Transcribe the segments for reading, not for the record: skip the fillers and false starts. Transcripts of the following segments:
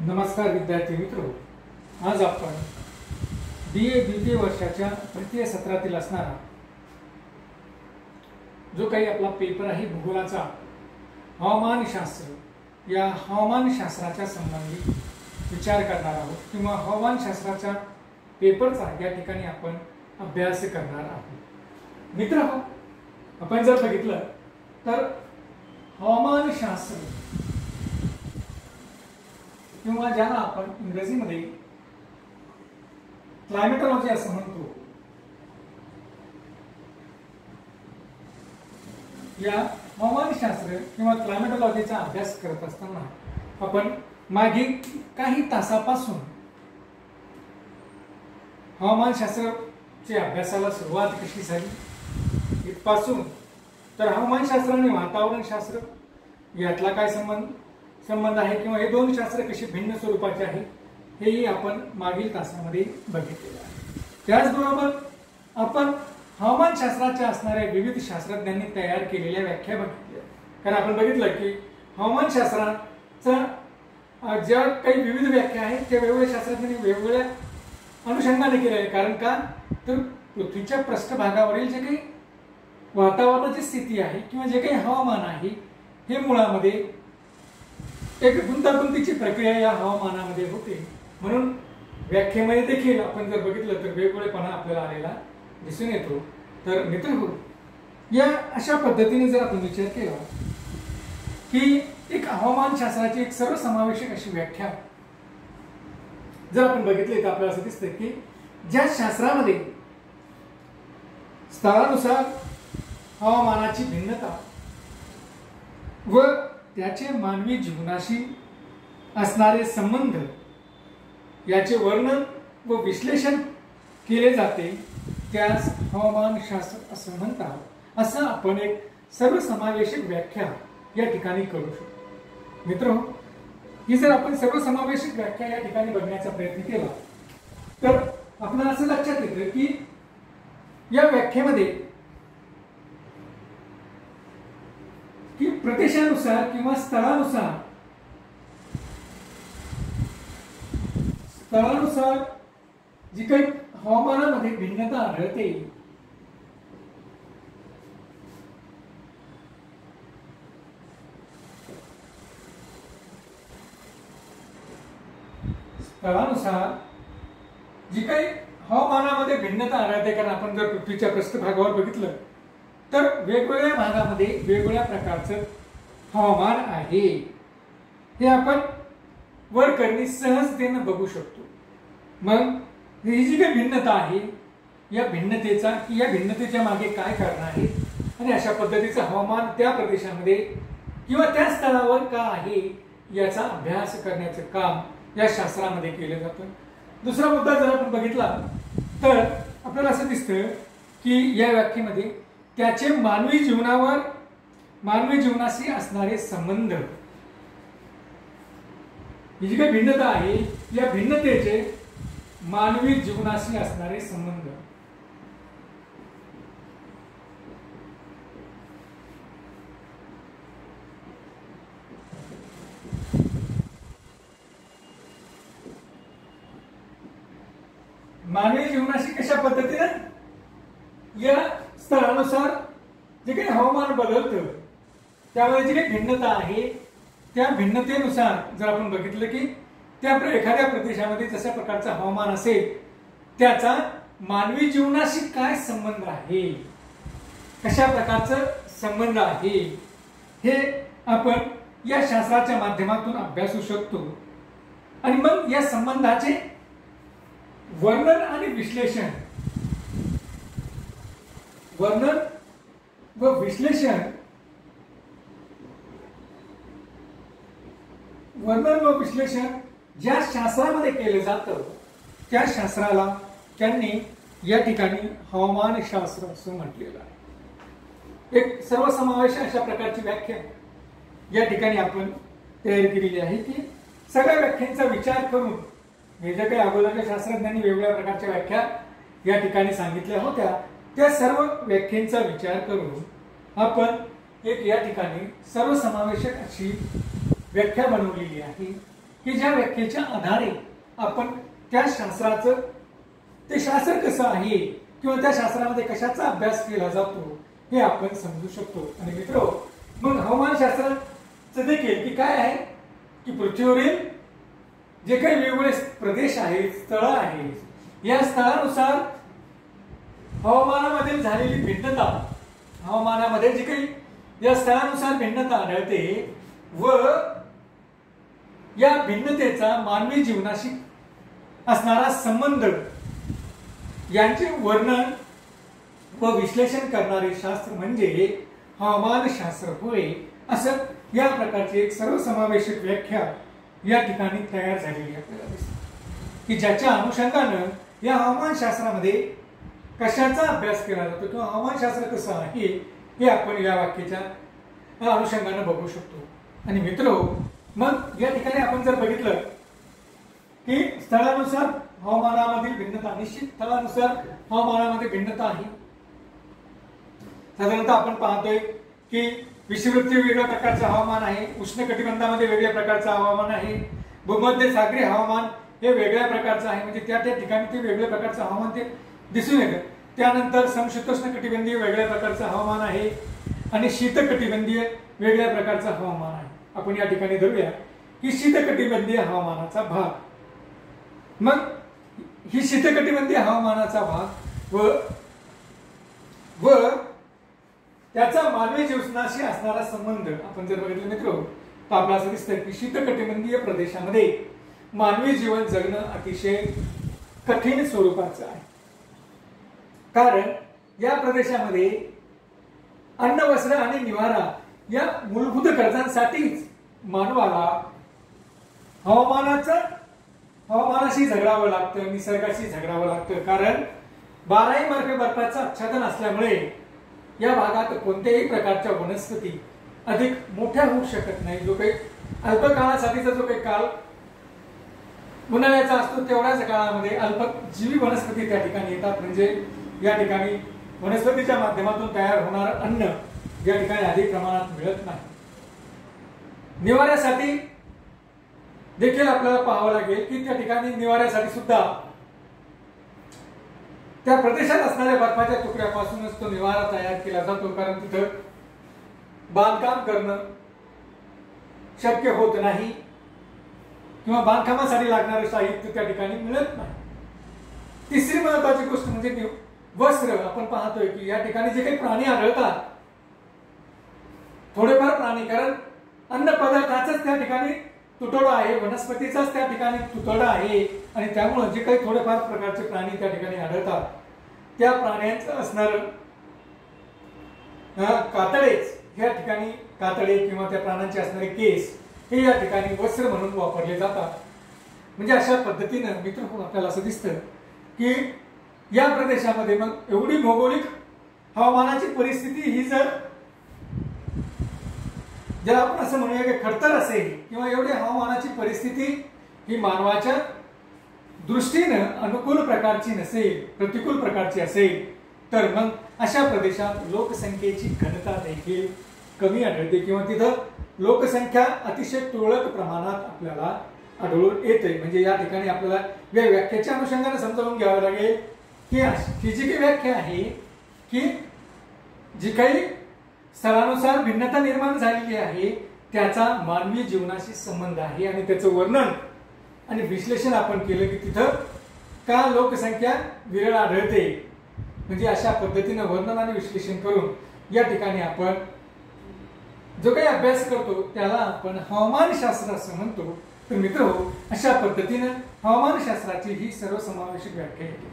नमस्कार विद्यार्थी मित्रो, आज आपण BA द्वितीय वर्षाच्या तृतीय सत्रातील असणारा जो काही आपला पेपर आहे भूगोलाचा हवामानशास्त्र, या हवामानशास्त्राच्या संबंधी विचार करणार आहोत किंवा हवामानशास्त्राच्या पेपरचा या ठिकाणी आपण अभ्यास करणार आहोत। मित्रांनो, आपण जर बघितलं तर हवामानशास्त्र किंवा ज्याला आपण इंग्रजीमध्ये क्लायमेटॉलॉजी असं म्हणतो, या हवामानशास्त्र किंवा क्लायमेटॉलॉजीचा अभ्यास करत असताना आपण मागील काही तासापासून हवामानशास्त्राच्या अभ्यासाला सुरुवात कशी झाली इथपासून तर हवामानशास्त्र आणि वातावरणशास्त्र यातला काय संबंध आहे किंवा हे दोन शास्त्र कशी भिन्न स्वरूपाचे आहे हेही आपण मागील तासामध्ये बघितलेलं आहे। त्याचबरोबर आपण हवामानशास्त्राच्या असणाऱ्या विविध शास्त्रज्ञांनी तयार केलेल्या व्याख्या बघितल्या, कारण आपण बघितलं की हवामानशास्त्राचा ज्या काही विविध व्याख्या आहेत त्या वेगवेगळ्या शास्त्रज्ञांनी वेगवेगळ्या अनुषंगाने केल्या आहे। कारण का तर पृथ्वीच्या पृष्ठभागावरील जे काही वातावरणाची स्थिती आहे किंवा जे काही हवामान आहे हे मुळामध्ये एक गुंतागुंतीची प्रक्रिया या हवामानामध्ये होते, म्हणून व्याख्येमध्ये देखील आपण जर बघितलं तर वेगवेगळेपणा आपल्याला आलेला दिसून येतो। तर मित्रहो, या अशा पद्धतीने जर आपण विचार केला की एक हवामानशास्त्राची एक सर्वसमावेशक अशी व्याख्या जर आपण बघितली तर आपल्याला असं दिसतं की ज्या शास्त्रामध्ये स्थळानुसार हवामानाची भिन्नता व त्याचे मानवी जीवनाशी असणारे संबंध याचे वर्णन व विश्लेषण केले जाते, त्यास हवामानशास्त्र असं म्हणतात। असं आपण एक सर्वसमावेशक व्याख्या या ठिकाणी करू शकतो। मित्रांनो, ही जर आपण सर्वसमावेशक व्याख्या या ठिकाणी बघण्याचा प्रयत्न केला तर आपल्याला असं लक्षात येतं की या व्याख्येमध्ये की प्रदेशानुसार किंवा स्थळानुसार जी काही हवामानामध्ये भिन्नता आढळते कारण आपण जर पृथ्वीच्या पृष्ठभागावर बघितलं तर वेगवेगळ्या भागामध्ये वेगवेगळ्या प्रकारचं हवामान आहे, हे आपण वरकरणी सहजतेने बघू शकतो। मग ही जी काही भिन्नता आहे या भिन्नतेच्या मागे काय कारण आहे आणि अशा पद्धतीचं हवामान त्या प्रदेशामध्ये किंवा त्या स्थळावर का आहे याचा अभ्यास करण्याचं काम या शास्त्रामध्ये केलं जातं। दुसरा मुद्दा जर आपण बघितला तर आपल्याला असं दिसतं की या व्याख्येमध्ये त्याचे मानवी जीवनाशी असणारे संबंध, ही जी काही भिन्नता आहे या भिन्नतेचे मानवी जीवनाशी असणारे संबंध, मानवी जीवनाशी कशा पद्धतीने या स्थळानुसार जे काही हवामान बदलतं त्यामुळे जी काही भिन्नता आहे त्या भिन्नतेनुसार जर आपण बघितलं की त्या एखाद्या प्रदेशामध्ये जशा प्रकारचं हवामान असेल त्याचा मानवी जीवनाशी काय संबंध आहे, कशा प्रकारचा संबंध आहे हे आपण या शास्त्राच्या माध्यमातून अभ्यासू शकतो। आणि मग या संबंधाचे वर्णन आणि विश्लेषण, ज्या शास्त्रामध्ये केलं जातं त्या शास्त्राला त्यांनी या ठिकाणी हवामानशास्त्र असं म्हटलेलं आहे। एक सर्वसमावेशक अशा प्रकारची व्याख्या या ठिकाणी आपण तयार केलेली आहे की सगळ्या व्याख्यांचा विचार करून हे जे काही अगोदरच्या शास्त्रज्ञांनी वेगवेगळ्या प्रकारच्या व्याख्या या ठिकाणी सांगितल्या होत्या त्या सर्व व्याख्यांचा विचार करून आपण एक या ठिकाणी सर्वसमावेशक अशी व्याख्या बनवलेली आहे की ज्या व्याख्येच्या आधारे आपण त्या शास्त्राचं ते शास्त्र कसं आहे किंवा त्या शास्त्रामध्ये कशाचा अभ्यास केला जातो हे आपण समजू शकतो. आणि मित्र, मग हवामानशास्त्राचं देखील की काय आहे की पृथ्वीवरील जे काही वेगवेगळे प्रदेश आहेत, स्थळं आहेत, या स्थळानुसार हवामानामधील झालेली भिन्नता, हवामानामध्ये जी काही या स्थळानुसार भिन्नता आढळते व या भिन्नतेचा मानवी जीवनाशी असणारा संबंध यांचे वर्णन व विश्लेषण करणारे शास्त्र म्हणजे हवामानशास्त्र होय, असं या प्रकारची एक सर्वसमावेशक व्याख्या या ठिकाणी तयार झालेली आपल्याला दिसते की ज्याच्या अनुषंगानं या हवामानशास्त्रामध्ये कशाचा अभ्यास केला जातो किंवा हवामानशास्त्र कसं आहे हे आपण या वाक्याच्या अनुषंगानं बघू शकतो. आणि मित्र, मग या ठिकाणी आपण जर बघितलं की स्थळानुसार हवामानामधील भिन्नता, निश्चित स्थळानुसार हवामानामध्ये भिन्नता आहे. साधारणतः आपण पाहतोय की विषुववृत्तीय वेगळ्या प्रकारचं हवामान आहे, उष्ण कटिबंधामध्ये वेगळ्या प्रकारचं हवामान आहे, भूमध्य सागरी हवामान हे वेगळ्या प्रकारचं आहे, म्हणजे त्या ठिकाणी ते वेगळ्या प्रकारचं हवामान ते दिसून येतं. त्यानंतर समशीतोष्ण कटिबंधीय वेगळ्या प्रकारचं हवामान आहे आणि शीतकटिबंधीय वेगळ्या प्रकारचं हवामान आहे. आपण या ठिकाणी धरूया की शीतकटिबंधीय हवामानाचा भाग, मग ही शीतकटिबंधीय हवामानाचा भाग व त्याचा मानवी जीवनाशी असणारा संबंध आपण जर बघितलं मित्र, तर आपल्याला असं दिसतं की शीतकटिबंधीय प्रदेशामध्ये मानवी जीवन जगणं अतिशय कठीण स्वरूपाचं आहे. कारण या प्रदेशामध्ये अन्न, वस्त्र आणि निवारा या मूलभूत गरजांसाठीच मानवाला हवामानाशी झगडावं लागतं, निसर्गाशी झगडावं लागतं. कारण 12 मार्क बर्फाचं आच्छादन असल्यामुळे या भागात कोणत्याही प्रकारच्या वनस्पती अधिक मोठ्या होऊ शकत नाही. जो काही अल्पकाळासाठीचा जो काही काळ उन्हाळ्याचा असतो तेवढ्याच काळामध्ये अल्पजीवी वनस्पती त्या ठिकाणी येतात. म्हणजे या ठिकाणी वनस्पतीच्या माध्यमातून तयार होणार अन्न या ठिकाणी अधिक प्रमाणात मिळत नाही. निवाऱ्यासाठी देखील आपल्याला पाहावं लागेल की त्या ठिकाणी निवाऱ्यासाठी सुद्धा त्या प्रदेशात असणाऱ्या बर्फाच्या तुकड्यापासूनच तो निवारा तयार केला जातो. कारण तिथं बांधकाम करणं शक्य होत नाही किंवा बांधकामासाठी लागणारं साहित्य त्या ठिकाणी मिळत नाही. तिसरी महत्वाची गोष्ट म्हणजे वस्त्र. आपण पाहतोय की या ठिकाणी जे काही प्राणी आढळतात, थोडेफार प्राणी, कारण अन्न पदार्थाचाच त्या ठिकाणी तुटवडा आहे, वनस्पतीचाच त्या ठिकाणी तुटवडा आहे आणि त्यामुळे जे काही थोडेफार प्रकारचे प्राणी त्या ठिकाणी आढळतात त्या प्राण्यांचं असणारं कातडेच या ठिकाणी, कातडे किंवा त्या प्राण्यांचे असणारे केस हे या ठिकाणी वस्त्र म्हणून वापरले जातात. म्हणजे अशा पद्धतीनं मित्र आपल्याला असं दिसतं की या प्रदेशामध्ये मग एवढी भौगोलिक हवामानाची परिस्थिती ही जर आपण असं म्हणूया की खडतर असेल किंवा एवढी हवामानाची परिस्थिती ही मानवाच्या दृष्टीनं अनुकूल प्रकारची नसेल, प्रतिकूल प्रकारची असेल, तर मग अशा प्रदेशात लोकसंख्येची घनता देखील कमी आढळते किंवा तिथं लोकसंख्या अतिशय तुरळक प्रमाणात आपल्याला आढळून येते. म्हणजे या ठिकाणी आपल्याला या व्याख्याच्या अनुषंगाने समजावून घ्यावं लागेल की ही जी काही व्याख्या आहे की जी काही स्थळानुसार भिन्नता निर्माण झालेली आहे त्याचा मानवी जीवनाशी संबंध आहे आणि त्याचं वर्णन आणि विश्लेषण आपण केलं की तिथं का लोकसंख्या विरळ आढळते. म्हणजे अशा पद्धतीनं वर्णन आणि विश्लेषण करून या ठिकाणी आपण जो काही अभ्यास करतो त्याला आपण हवामानशास्त्र असं म्हणतो. तर मित्र हो, अशा पद्धतीनं हवामानशास्त्राची ही सर्वसमावेशक व्याख्या आहे.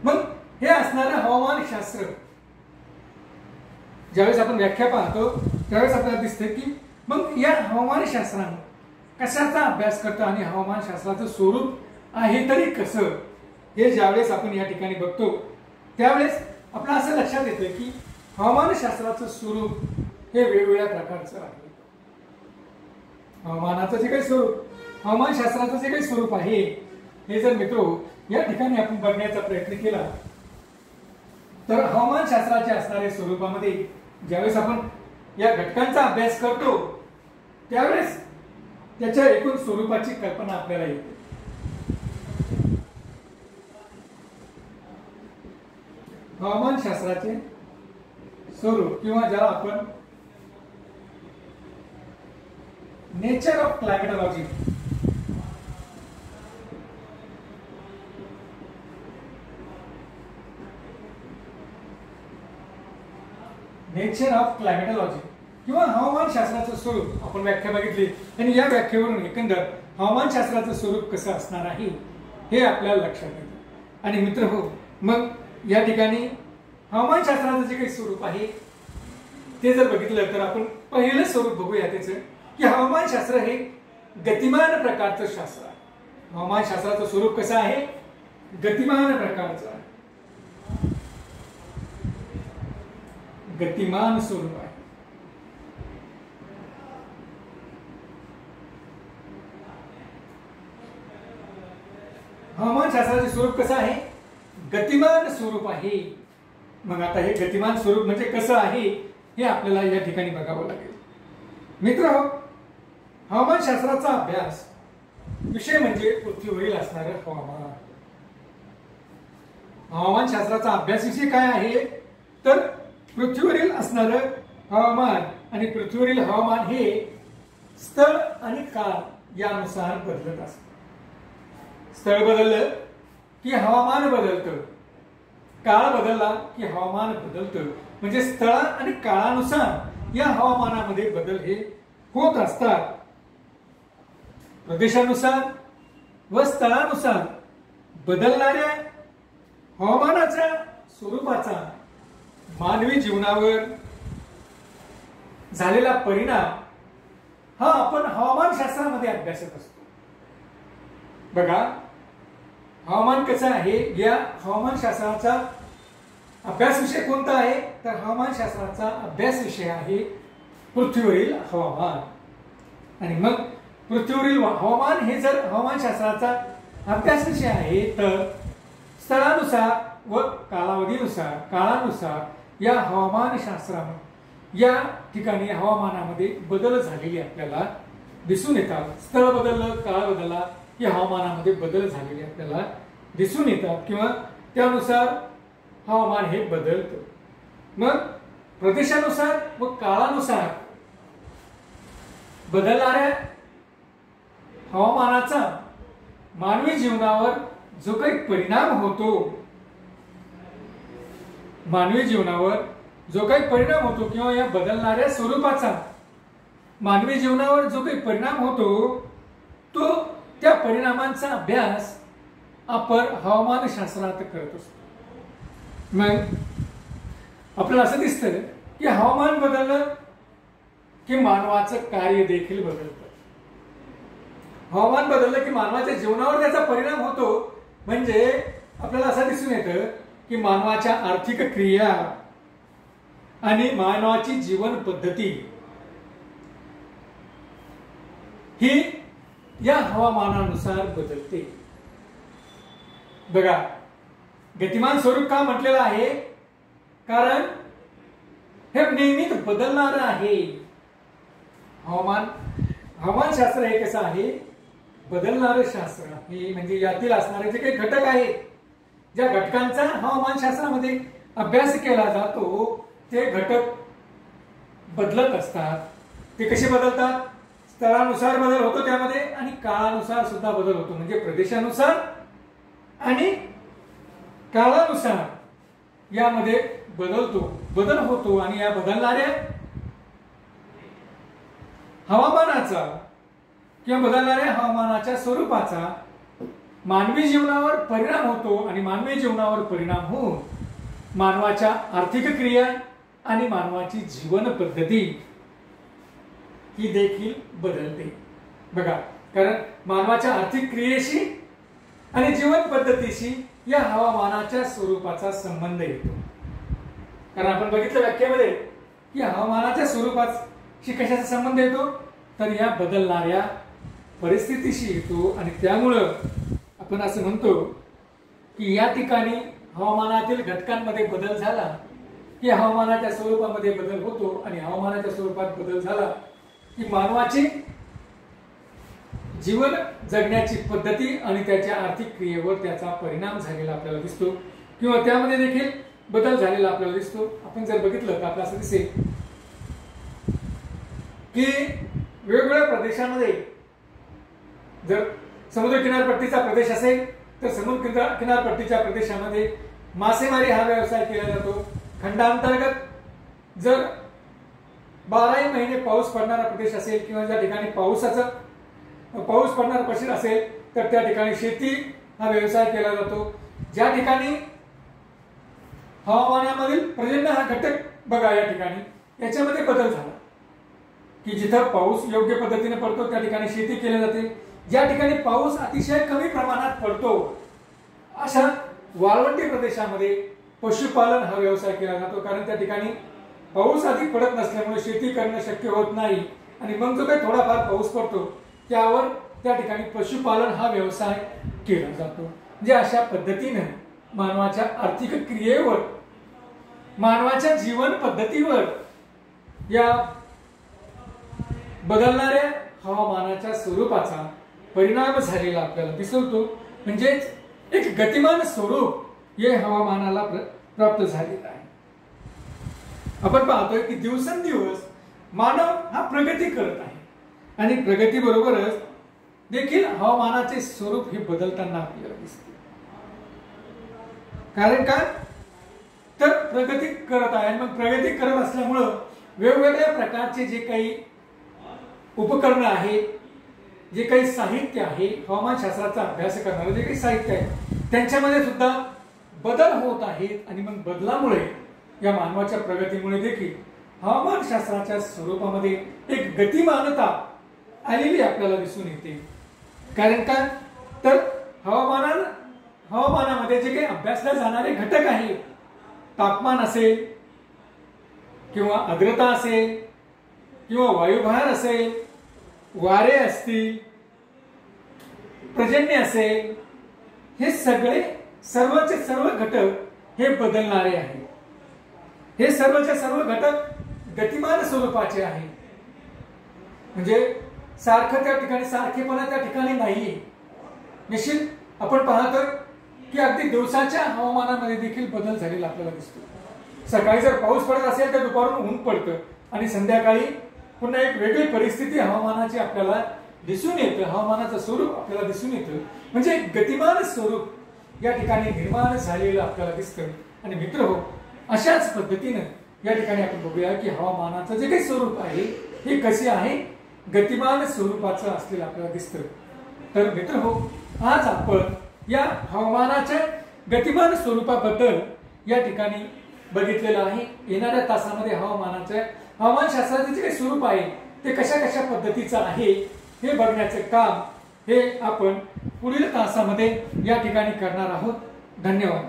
मग हे असणारं हवामानशास्त्र ज्यावेळेस आपण व्याख्या पाहतो त्यावेळेस आपल्याला दिसते की मग या हवामानशास्त्रानं कशाचा अभ्यास करतो आणि हवामानशास्त्राचं स्वरूप आहे तरी कसं, हे ज्यावेळेस आपण या ठिकाणी बघतो त्यावेळेस आपलं असं लक्षात येतं की हवामानशास्त्राचं स्वरूप हे वेगवेगळ्या प्रकारचं आहे. हवामानाचं जे काही स्वरूप, हवामानशास्त्राचं जे काही स्वरूप आहे हे जर मित्र या ठिकाणी आपण बघण्याचा प्रयत्न केला तर हवामानशास्त्राच्या असणाऱ्या स्वरूपामध्ये ज्यावेळेस आपण या घटकांचा अभ्यास करतो त्यावेळेस त्याच्या एकूण स्वरूपाची कल्पना आपल्याला येते. हवामानशास्त्राचे स्वरूप किंवा ज्याला आपण नेचर ऑफ क्लायमेटॉलॉजी नेचर ऑफ क्लायमेटॉलॉजी किंवा हवामानशास्त्राचं स्वरूप आपण व्याख्या बघितली आणि या व्याख्येवरून एकंदर हवामानशास्त्राचं स्वरूप कसं असणार आहे हे आपल्याला लक्षात येतं. आणि मित्र हो, मग या ठिकाणी हवामानशास्त्राचं जे काही स्वरूप आहे ते जर बघितलं तर आपण पहिलं स्वरूप बघूया त्याचं, की हवामानशास्त्र हे गतिमान प्रकारचं शास्त्र आहे. हवामानशास्त्राचं स्वरूप कसं आहे? गतिमान प्रकारचं आहे, गतिमान स्वरूप आहे. हवामानशास्त्राचे स्वरूप कसं आहे? गतिमान स्वरूप आहे. मग आता हे गतिमान स्वरूप म्हणजे कसं आहे हे आपल्याला या ठिकाणी बघावं लागेल. मित्र, हवामानशास्त्राचा अभ्यास विषय म्हणजे पृथ्वीवरील असणारे हवामान. हवामानशास्त्राचा अभ्यास विषय काय आहे तर पृथ्वीवरील असणारं हवामान. आणि पृथ्वीवरील हवामान हे स्थळ आणि काळ यानुसार बदलत असतं. स्थळ बदललं की हवामान बदलतं, काळ बदलला की हवामान बदलतं. म्हणजे स्थळ आणि काळानुसार या हवामानामध्ये बदल हे होत असतात. प्रदेशानुसार व स्थळानुसार बदलणाऱ्या हवामानाच्या स्वरूपाचा मानवी जीवनावर झालेला परिणाम हा आपण हवामानशास्त्रामध्ये अभ्यासत असतो. बघा, हवामान कसं आहे, या हवामानशास्त्राचा अभ्यास विषय कोणता आहे तर हवामानशास्त्राचा अभ्यास विषय आहे पृथ्वीवरील हवामान. आणि मग पृथ्वीवरील हवामान हे जर हवामानशास्त्राचा अभ्यास विषय आहे तर स्थळानुसार व कालावधीनुसार काळानुसार या हवामानशास्त्रामध्ये या ठिकाणी हवामानामध्ये बदल झालेले आपल्याला दिसून येतात. स्थळ बदललं, काळ बदलला की हवामानामध्ये बदल झालेले आपल्याला दिसून येतात किंवा त्यानुसार हवामान हे बदलतं. मग प्रदेशानुसार व काळानुसार बदलणाऱ्या हवामानाचा मानवी जीवनावर जो काही परिणाम होतो, मानवी जीवनावर जो काही परिणाम होतो किंवा या बदलणाऱ्या स्वरूपाचा मानवी जीवनावर जो काही परिणाम होतो तो त्या परिणामांचा अभ्यास आपण हवामानशास्त्रात करत असतो. मग आपल्याला असं दिसतं की हवामान बदललं की मानवाचं कार्य देखील बदलतं. हवामान बदललं की मानवाच्या जीवनावर त्याचा परिणाम होतो. म्हणजे आपल्याला असं दिसून येतं की मानवाच्या आर्थिक क्रिया आणि मानवाची जीवन पद्धती ही या हवामानानुसार बदलते. बघा, गतिमान स्वरूप का म्हटलेलं आहे कारण हे नेहमीच बदलणारं आहे. हवामानशास्त्र हे कसं आहे? बदलणारं शास्त्र आहे. म्हणजे यातील असणारे जे काही घटक आहेत, ज्या घटकांचा हवामानशास्त्रामध्ये अभ्यास केला जातो ते घटक बदलत असतात. ते कसे बदलतात? स्थळानुसार बदल होतो त्यामध्ये आणि काळानुसार सुद्धा बदल होतो. म्हणजे प्रदेशानुसार आणि काळानुसार यामध्ये बदल होतो. आणि या बदलणाऱ्या हवामानाचा किंवा बदलणाऱ्या हवामानाच्या स्वरूपाचा मानवी जीवनावर परिणाम होतो. आणि मानवी जीवनावर परिणाम होऊन मानवाच्या आर्थिक क्रिया आणि मानवाची जीवन पद्धती ही देखील बदलते. बघा, कारण मानवाच्या आर्थिक क्रियेशी आणि जीवन पद्धतीशी या हवामानाच्या स्वरूपाचा संबंध येतो. कारण आपण बघितलं व्याख्यामध्ये की हवामानाच्या स्वरूपाशी कशाचा संबंध येतो तर या बदलणाऱ्या परिस्थितीशी येतो. आणि त्यामुळं आपण असं म्हणतो की या ठिकाणी हवामानातील घटकांमध्ये बदल झाला की हवामानाच्या स्वरूपामध्ये बदल होतो. आणि हवामानाच्या स्वरूपात बदल झाला की मानवाची जीवन जगण्याची पद्धती आणि त्याच्या आर्थिक क्रियेवर त्याचा परिणाम झालेला आपल्याला दिसतो किंवा त्यामध्ये देखील बदल झालेला आपल्याला दिसतो. आपण जर बघितलं तर आपल्याला असं दिसेल की वेगवेगळ्या प्रदेशामध्ये जर समुद्र किनारपट्टीचा प्रदेश असेल तर समुद्र किनारपट्टीच्या प्रदेशामध्ये मासेमारी हा व्यवसाय केला जातो. खंडांतर्गत जर 12 महिने पाऊस पडणारा प्रदेश असेल किंवा ज्या ठिकाणी पाऊस पडणारा प्रदेश असेल तर त्या ठिकाणी शेती हा व्यवसाय केला जातो. ज्या ठिकाणी हवामानामधील पर्जन्य हा घटक बघा या ठिकाणी याच्यामध्ये बदल झाला की जिथं पाऊस योग्य पद्धतीने पडतो त्या ठिकाणी शेती केली जाते. ज्या ठिकाणी पाऊस अतिशय कमी प्रमाणात पडतो अशा वाळवंटी प्रदेशामध्ये पशुपालन हा व्यवसाय केला जातो, कारण त्या ठिकाणी पाऊस अधिक पडत नसल्यामुळे शेती करणं शक्य होत नाही आणि मग जो काही थोडाफार पाऊस पडतो त्यावर त्या ठिकाणी पशुपालन हा व्यवसाय केला जातो. म्हणजे अशा पद्धतीने मानवाच्या आर्थिक क्रियेवर, मानवाच्या जीवन पद्धतीवर या बदलणाऱ्या हवामानाच्या स्वरूपाचा परिणाम झालेला आपल्याला दिसतो. म्हणजेच एक गतिमान स्वरूप हे हवामानाला प्राप्त झालेलं आहे. आपण पाहतोय की दिवसेंदिवस मानव हा प्रगती करत आहे आणि प्रगती बरोबरच देखील हवामानाचे स्वरूप हे बदलताना आपल्याला दिसते. कारण का तर प्रगती करत आहे. मग प्रगती करत असल्यामुळं वेगवेगळ्या प्रकारचे जे काही उपकरण आहेत, जे काही साहित्य आहे, हवामानशास्त्राचा अभ्यास करणारे जे काही साहित्य आहे त्यांच्यामध्ये सुद्धा बदल होत आहेत आणि मग बदलामुळे या मानवाच्या प्रगतीमुळे देखील हवामानशास्त्राच्या स्वरूपामध्ये एक गतिमानता आलेली आपल्याला दिसून येते. कारण का तर हवामानामध्ये जे काही अभ्यासले जाणारे घटक आहेत, तापमान असेल किंवा आर्द्रता असेल किंवा वायुभार असेल, वारे असतील, पर्जन्य असेल, हे सगळे सर्वचे सर्व घटक हे बदलणारे आहेत. हे सर्वचे सर्व घटक गतिमान स्वरूपाचे आहेत. म्हणजे सारखं त्या ठिकाणी सारखेपणा त्या ठिकाणी नाहीये. निश्चित आपण पाहतोय की अगदी दिवसाच्या हवामानामध्ये देखील बदल झालेला आपल्याला दिसतो. सकाळी जर पाऊस पडत असेल तर दुपारून ऊन पडतं आणि संध्याकाळी पुन्हा एक वेगळी परिस्थिती हवामानाची आपल्याला दिसून येतं, हवामानाचं स्वरूप आपल्याला दिसून येतं. म्हणजे एक गतिमान स्वरूप या ठिकाणी निर्माण झालेलं आपल्याला दिसतं. आणि मित्र हो, अशाच पद्धतीने या ठिकाणी आपण बघूया की हवामानाचं जे काही स्वरूप आहे हे कसे आहे, गतिमान स्वरूपाचं असलेलं आपल्याला दिसतं. तर मित्र हो, आज आपण या हवामानाच्या गतिमान स्वरूपाबद्दल या ठिकाणी बघितलेलं आहे. येणाऱ्या तासामध्ये हवामानशास्त्राचे जे काही स्वरूप आहे ते कशा कशा पद्धतीचं आहे हे बघण्याचे काम हे आपण पुढील तासामध्ये या ठिकाणी करणार आहोत. धन्यवाद.